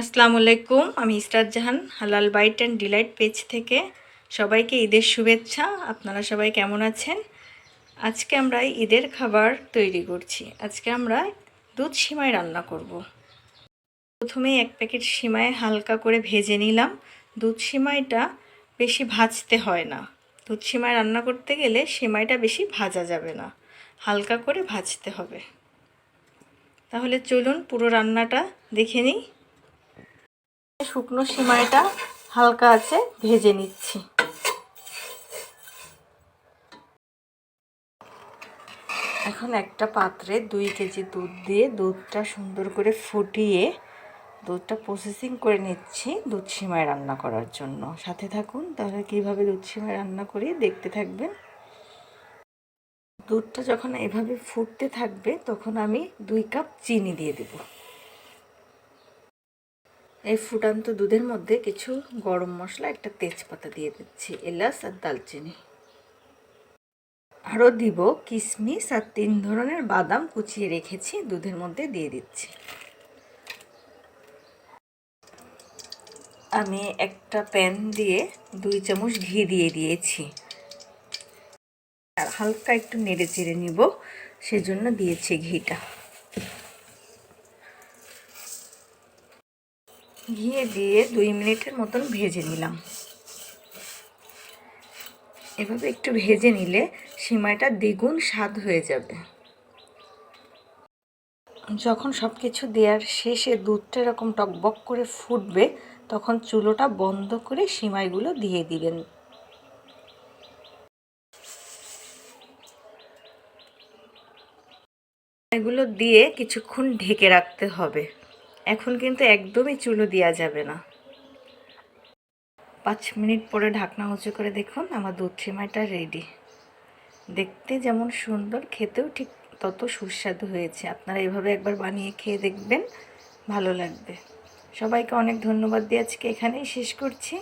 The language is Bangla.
আসসালামু আলাইকুম। আমি ইস্টার জাহান হালাল বাইট অ্যান্ড ডিলাইট পেজ থেকে সবাইকে ঈদের শুভেচ্ছা। আপনারা সবাই কেমন আছেন? আজকে আমরা ঈদের খাবার তৈরি করছি। আজকে আমরা দুধ সিমাই রান্না করব। প্রথমেই এক প্যাকেট সিমাই হালকা করে ভেজে নিলাম। দুধ সিমাইটা বেশি ভাজতে হয় না। দুধ সিমাই রান্না করতে গেলে সিমাইটা বেশি ভাজা যাবে না, হালকা করে ভাজতে হবে। তাহলে চলুন পুরো রান্নাটা দেখে নিই। শুকনো সিমাইটা হালকা আছে ভেজে নিচ্ছি। এখন একটা পাত্রে 2 কেজি দুধ দিয়ে দুধটা সুন্দর করে ফুটিয়ে দুধটা প্রসেসিং করে নিচ্ছি দুধ সিমাই রান্না করার জন্য। সাথে থাকুন, তাহলে কিভাবে দুধ সিমাই রান্না করি দেখতে থাকবেন। দুধটা যখন এভাবে ফুটতে থাকবে তখন আমি 2 কাপ চিনি দিয়ে দেব। এই ফুটান্ত দুধের মধ্যে কিছু গরম মশলা, একটা তেজপাতা দিয়ে দিচ্ছি, এলাচ আর দালচিনি। আরও দিব কিশমিশ আর 3 ধরনের বাদাম কুচিয়ে রেখেছি, দুধের মধ্যে দিয়ে দিচ্ছি। আমি একটা প্যান দিয়ে 2 চামচ ঘি দিয়ে দিয়েছি আর হালকা একটু নেড়ে চেড়ে নিব, সেজন্য দিয়েছি ঘিটা। ঘি দিয়ে 2 মিনিটের মতন ভেজে নিলাম। এভাবে একটু ভেজে নিলে সিমাইটা দ্বিগুণ স্বাদ হয়ে যাবে। যখন সব কিছু দেওয়ার শেষে দুধটা এরকম টকবক করে ফুটবে তখন চুলোটা বন্ধ করে সিমাইগুলো দিয়ে দিবেন। এগুলো দিয়ে কিছুক্ষণ ঢেকে রাখতে হবে। এখন কিন্তু একদমই চুলো দেওয়া যাবে না। 5 মিনিট পরে ঢাকনা উঁচু করে দেখুন, আমার দুধ সিমাইটা রেডি। দেখতে যেমন সুন্দর, খেতেও ঠিক তত সুস্বাদু হয়েছে। আপনারা এভাবে একবার বানিয়ে খেয়ে দেখবেন, ভালো লাগবে। সবাইকে অনেক ধন্যবাদ দিয়ে আজকে এখানেই শেষ করছি।